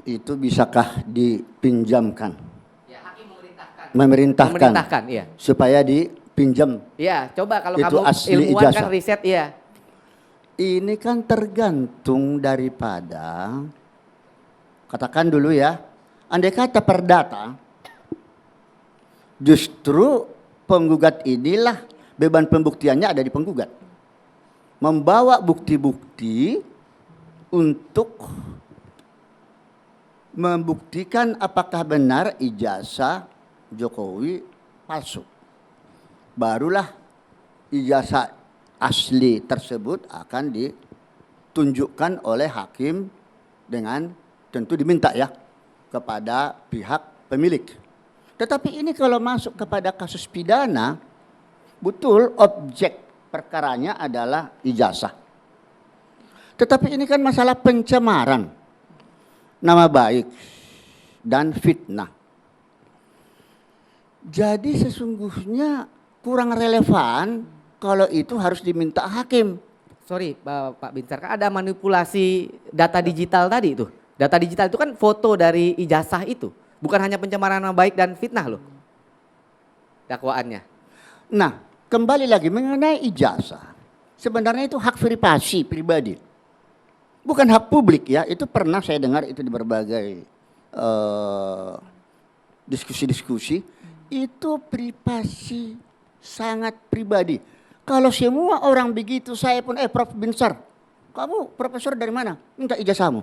itu bisakah dipinjamkan? Ya, hakim Memerintahkan, iya. supaya dipinjam. Iya, coba kalau Itu kamu asli ilmuwan ijazah. kan riset, iya. Ini kan tergantung daripada, katakan dulu ya, andai kata perdata, justru penggugat inilah beban pembuktiannya ada di penggugat. Membawa bukti-bukti untuk membuktikan apakah benar ijazah Jokowi palsu. Barulah ijazah asli tersebut akan ditunjukkan oleh hakim dengan tentu diminta ya kepada pihak pemilik. Tetapi ini kalau masuk kepada kasus pidana, betul objek perkaranya adalah ijazah. Tetapi ini kan masalah pencemaran nama baik dan fitnah. Jadi sesungguhnya kurang relevan kalau itu harus diminta hakim. Sorry Pak Binsar, kan ada manipulasi data digital tadi itu. Data digital itu kan foto dari ijazah itu. Bukan hanya pencemaran nama baik dan fitnah loh dakwaannya. Nah, kembali lagi mengenai ijazah. Sebenarnya itu hak privasi pribadi. Bukan hak publik ya, itu pernah saya dengar itu di berbagai diskusi-diskusi. Itu privasi sangat pribadi. Kalau semua orang begitu, saya pun Prof Binsar, kamu profesor dari mana? Minta ijazahmu.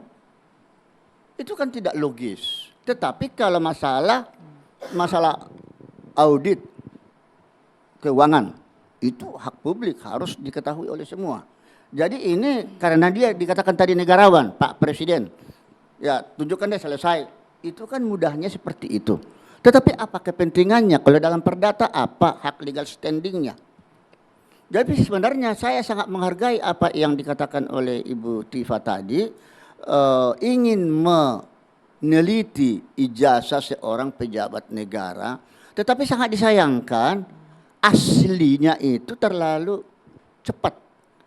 Itu kan tidak logis. Tetapi kalau masalah audit keuangan, itu hak publik harus diketahui oleh semua. Jadi ini karena dia dikatakan tadi negarawan, Pak Presiden. Ya, tunjukkan deh selesai. Itu kan mudahnya seperti itu. Tetapi apa kepentingannya? Kalau dalam perdata apa hak legal standingnya? Jadi sebenarnya saya sangat menghargai apa yang dikatakan oleh Ibu Tifa tadi. Ingin meneliti ijazah seorang pejabat negara. Tetapi sangat disayangkan aslinya itu terlalu cepat.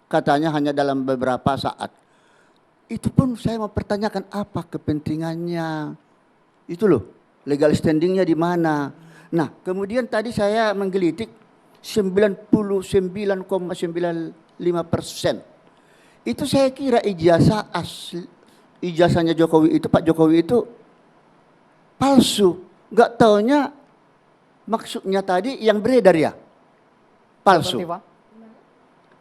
Katanya hanya dalam beberapa saat. Itu pun saya mau pertanyakan apa kepentingannya. Itu loh, legal standingnya di mana. Nah, kemudian tadi saya menggelitik 99,95%. Itu saya kira ijazah asli, ijazahnya Jokowi itu, Pak Jokowi itu palsu. Gak taunya maksudnya tadi yang beredar ya, palsu.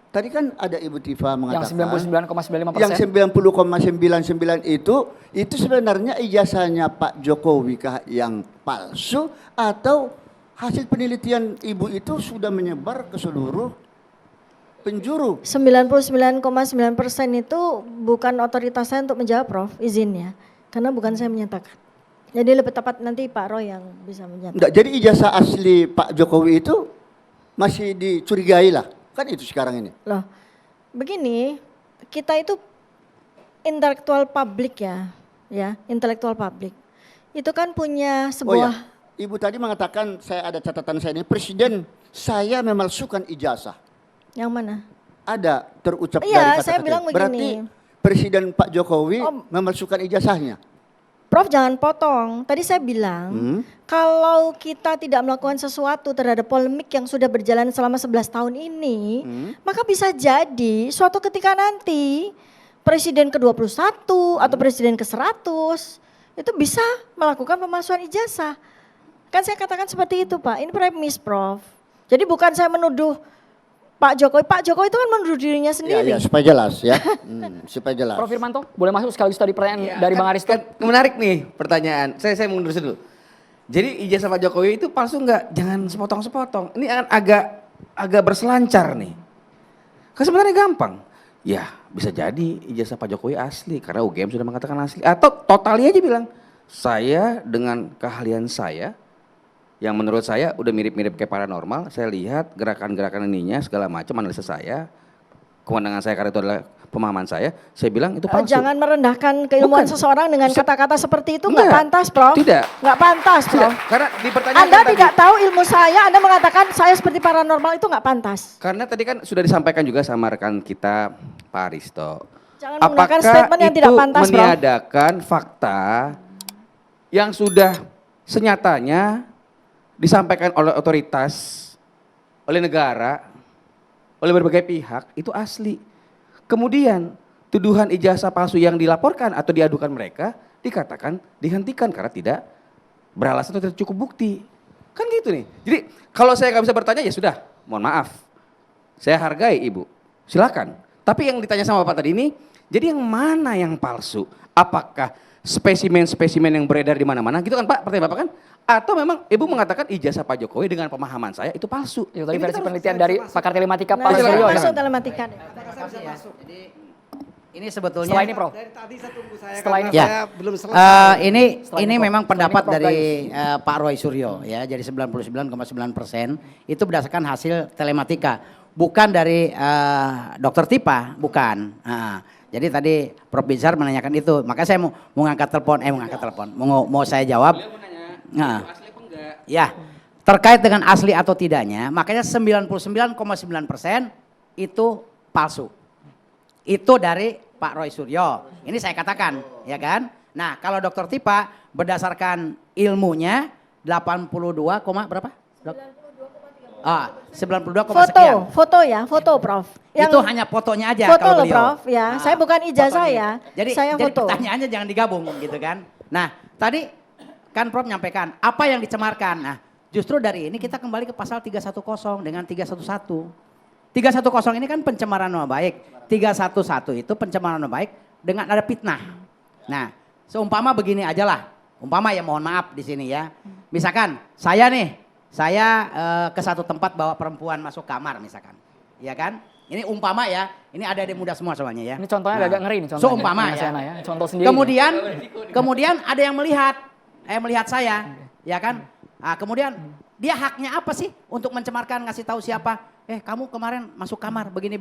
Tadi kan ada Ibu Tifa mengatakan yang 99,95%. yang 90,99 itu sebenarnya ijazahnya Pak Jokowi kah yang palsu atau hasil penelitian Ibu itu sudah menyebar ke seluruh penjuru. 99,9% itu bukan otoritas saya untuk menjawab, Prof, izin ya. Karena bukan saya menyatakan. Jadi lebih tepat nanti Pak Roy yang bisa menyatakan. Enggak, jadi ijazah asli Pak Jokowi itu masih dicurigai lah. Kan itu sekarang ini. Loh, begini, kita itu intelektual publik ya, intelektual publik. Itu kan punya sebuah. Oh ya, Ibu tadi mengatakan saya ada catatan saya ini, Presiden saya memalsukan ijazah. Yang mana? Ada terucap dari Iya, kata-kata. saya bilang begini. Berarti Presiden Pak Jokowi memalsukan ijazahnya. Prof jangan potong. Tadi saya bilang kalau kita tidak melakukan sesuatu terhadap polemik yang sudah berjalan selama 11 tahun ini, maka bisa jadi suatu ketika nanti presiden ke-21 atau presiden ke-100 itu bisa melakukan pemalsuan ijazah. Kan saya katakan seperti itu, Pak. Ini premis, Prof. Jadi bukan saya menuduh Pak Jokowi itu kan menuduh dirinya sendiri. Ya, supaya jelas ya. Supaya jelas. Prof Firmanto, boleh masuk sekaligus tadi pertanyaan dari Bang Aristo? Menarik nih pertanyaan. Saya mundur dulu. Jadi ijazah Pak Jokowi itu palsu nggak? Jangan sepotong-sepotong. Ini akan agak berselancar nih. Kan sebenarnya gampang. Ya bisa jadi ijazah Pak Jokowi asli karena UGM sudah mengatakan asli. Atau totalnya aja bilang saya dengan keahlian saya yang menurut saya udah mirip-mirip kayak paranormal. Saya lihat gerakan-gerakan ininya segala macam analisa saya, kewenangan saya karena itu adalah pemahaman saya bilang itu palsu. Jangan merendahkan keilmuan seseorang dengan kata-kata seperti itu, nggak pantas, Prof. Tidak. Nggak pantas, Prof. Karena di pertanyaan Anda tidak tahu ilmu saya, Anda mengatakan saya seperti paranormal, itu nggak pantas. Karena tadi kan sudah disampaikan juga sama rekan kita Pak Aristo. Jangan menggunakan statement yang tidak pantas, Prof. Apakah itu meniadakan fakta yang sudah senyatanya disampaikan oleh otoritas, oleh negara, oleh berbagai pihak itu asli. Kemudian tuduhan ijazah palsu yang dilaporkan atau diadukan mereka dikatakan dihentikan karena tidak beralasan atau tidak cukup bukti. Kan gitu nih. Jadi kalau saya nggak bisa bertanya ya sudah, mohon maaf. Saya hargai ibu, silakan. Tapi yang ditanya sama Bapak tadi ini, jadi yang mana yang palsu? Apakah spesimen-spesimen yang beredar di mana-mana gitu kan Pak, pertanyaan Bapak kan? Atau memang Ibu mengatakan ijazah Pak Jokowi dengan pemahaman saya itu palsu? Itu tadi Ini versi kita penelitian harus- dari pakar telematika Nah, Pak saya Suryo. masuk jangan. telematika deh. Jadi ini sebetulnya Setelah ini Prof. Dari tadi saya tunggu saya Setelah karena ini. saya belum selesai. ini Setelah ini ini, Prof. memang Setelah pendapat ini, Prof. dari Pak Roy Suryo ya. Jadi 99,9% itu berdasarkan hasil telematika, bukan dari Dokter Tipa, bukan. Jadi tadi Prof Bizar menanyakan itu, maka saya mau ngangkat telepon, mau saya jawab. Beliau mau nanya, Nah. itu asli apa enggak? Ya, terkait dengan asli atau tidaknya, makanya 99,9% itu palsu. Itu dari Pak Roy Suryo. Ini saya katakan, ya kan? Nah, kalau Dokter Tipa berdasarkan ilmunya 82, berapa? 92, sekian. Foto Prof. Itu hanya fotonya aja foto kalau loh beliau. Prof, ya. Saya bukan ijazah fotonya. ya. Jadi, saya foto. pertanyaannya jangan digabung gitu kan. Nah, tadi kan Prof nyampaikan apa yang dicemarkan. Nah, justru dari ini kita kembali ke pasal 310 dengan 311. 310 ini kan pencemaran nama baik. 311 itu pencemaran nama baik dengan ada fitnah. Nah, seumpama begini aja lah. Umpama ya mohon maaf di sini ya. Misalkan saya ke satu tempat bawa perempuan masuk kamar misalkan. Ya kan? Ini umpama ya, ini ada adik muda semua soalnya ya. Ini contohnya agak ngeri nih contohnya. Seumpama Mas ya. Yana ya. Contoh sendiri. Kemudian ada yang melihat saya, ya kan? Nah, kemudian dia haknya apa sih untuk mencemarkan, ngasih tahu siapa? Kamu kemarin masuk kamar begini,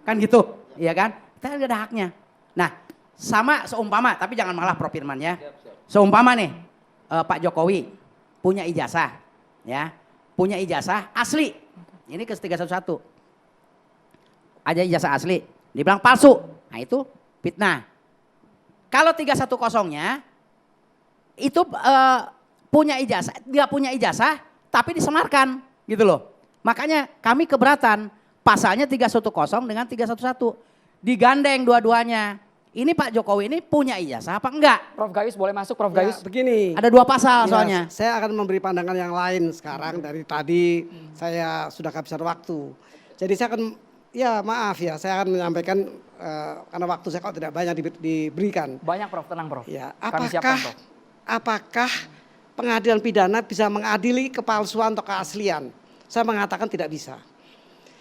kan gitu, ya kan? Kita ada haknya. Nah, sama seumpama, tapi jangan malah Prof Firman ya. Seumpama nih, Pak Jokowi punya ijazah, ya, punya ijazah asli. Ini ke 311. Ada ijazah asli, dibilang palsu. Nah itu fitnah. Kalau 310-nya itu punya ijazah, dia punya ijazah tapi disemarkan gitu loh. Makanya kami keberatan pasalnya 310 dengan 311. Digandeng dua-duanya. Ini Pak Jokowi ini punya ijazah apa enggak? Prof Gayus boleh masuk Prof Ya, Gayus. begini. Ada dua pasal Ya, soalnya. saya akan memberi pandangan yang lain sekarang dari tadi saya sudah kehabisan waktu. Jadi saya akan, ya maaf ya, saya akan menyampaikan karena waktu saya kok tidak banyak diberikan. Banyak Prof, tenang Prof. Ya, Kami siapkan, Prof. apakah pengadilan pidana bisa mengadili kepalsuan atau keaslian? Saya mengatakan tidak bisa.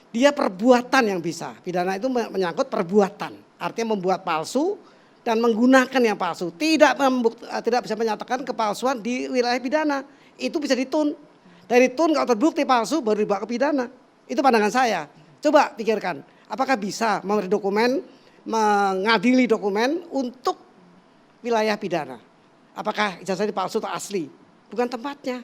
Dia perbuatan yang bisa. Pidana itu menyangkut perbuatan. Artinya membuat palsu dan menggunakan yang palsu. Tidak bisa menyatakan kepalsuan di wilayah pidana. Itu bisa ditun. Dari tun kalau terbukti palsu baru dibawa ke pidana. Itu pandangan saya. Coba pikirkan. Apakah bisa memberi dokumen, mengadili dokumen untuk wilayah pidana? Apakah ijazah ini palsu atau asli? Bukan tempatnya.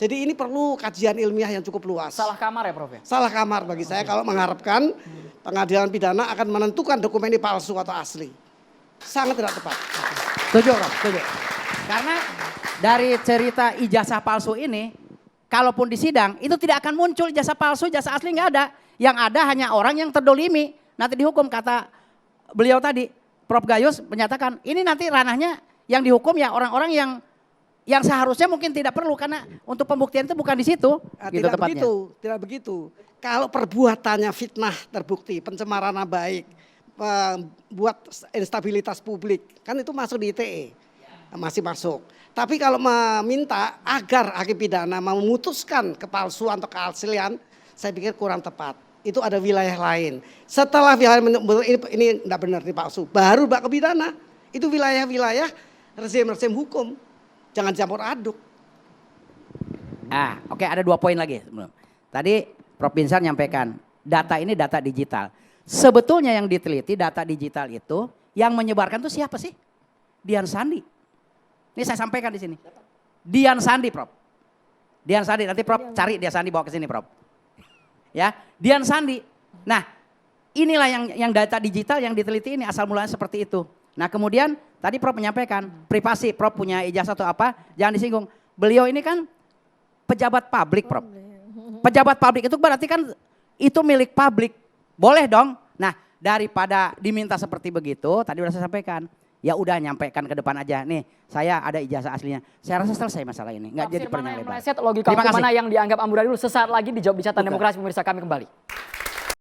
Jadi ini perlu kajian ilmiah yang cukup luas. Salah kamar ya Prof ya? Salah kamar bagi saya kalau mengharapkan pengadilan pidana akan menentukan dokumen ini palsu atau asli. Sangat tidak tepat. Setuju, Prof, setuju. Karena dari cerita ijazah palsu ini, kalaupun di sidang itu tidak akan muncul ijazah palsu, ijazah asli nggak ada. Yang ada hanya orang yang terdolimi. Nanti dihukum, kata beliau tadi, Prof Gayus menyatakan ini nanti ranahnya yang dihukum ya orang-orang yang seharusnya mungkin tidak perlu karena untuk pembuktian itu bukan di situ. Gitu Tidak tepatnya. begitu, tidak begitu. Kalau perbuatannya fitnah terbukti, pencemaran nama baik, buat instabilitas publik, kan itu masuk di ITE, masih masuk. Tapi kalau meminta agar hakim pidana memutuskan kepalsuan atau keaslian, saya pikir kurang tepat. Itu ada wilayah lain. Setelah wilayah ini tidak benar, ini palsu, baru bawa ke pidana. Itu wilayah-wilayah rezim hukum. Jangan campur aduk. Oke, ada 2 poin lagi. Tadi Prof Binsar nyampaikan, data ini data digital. Sebetulnya yang diteliti data digital itu, yang menyebarkan itu siapa sih? Dian Sandi. Ini saya sampaikan di sini. Dian Sandi, Prof. Dian Sandi, nanti Prof cari Dian Sandi bawa ke sini, Prof. Ya, Dian Sandi. Nah, inilah yang data digital yang diteliti ini asal mulanya seperti itu. Nah kemudian tadi Prof menyampaikan privasi, Prof punya ijazah atau apa, jangan disinggung. Beliau ini kan pejabat publik, Prof. Pejabat publik itu berarti kan itu milik publik. Boleh dong. Nah, daripada diminta seperti begitu, tadi udah saya sampaikan. Ya udah nyampaikan ke depan aja. Nih, saya ada ijazah aslinya. Saya rasa selesai masalah ini. Nggak jadi Tafsir mana panjang yang lebar. meleset, logika Terima hukum kasih. mana yang dianggap amburadul sesaat lagi dijawab di catatan demokrasi pemirsa kami kembali.